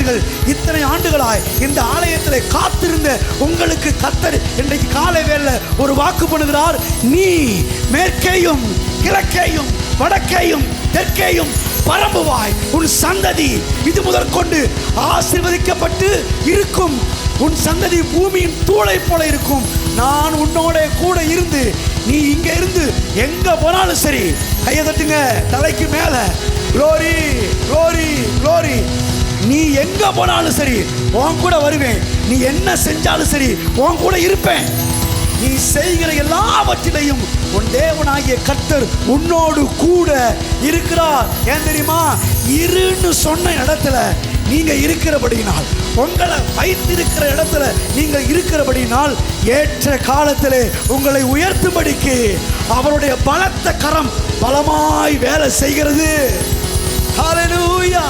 மறவாதீர்கள், இத்தனை ஆண்டுகளாய் இந்த ஆலயத்தில் காத்திருந்த உங்களுக்கு கர்த்தர் இன்றைக்கு காலை வேளை ஒரு வாக்கு பண்ணுகிறார். நீ மேற்கேயும் கிழக்கேயும் வடக்கேயும் தெற்கேயும் பரம்புவாய். உன் சந்ததி இது முதற்கொண்டு ஆசீர்வதிக்கப்பட்டு இருக்கும். உன் சந்ததி பூமியின் தூளை போல இருக்கும். நான் உன்னோட கூட இருந்து, நீ இங்க இருந்து எங்க போனாலும் சரி, கையை தட்டுங்க தலைக்கு மேல. Glory glory glory. நீ எங்க போனாலும் சரி உன் கூட வருவேன். நீ என்ன செஞ்சாலும் சரி உன் கூட இருப்பேன். நீ செய்கிற எல்லாவற்றிலையும் உன் தேவனாகிய கர்த்தர் உன்னோடு கூட இருக்கிறார். ஏன் தெரியுமா? இருன்னு சொன்ன இடத்துல நீங்க இருக்கிறபடினால், உங்களை வைத்திருக்கிற இடத்துல நீங்கள் இருக்கிறபடினால், ஏற்ற காலத்திலே உங்களை உயர்த்தும்படிக்கு அவருடைய பலத்த கரம் பலமாய் வேலை செய்கிறது. ஹல்லேலூயா.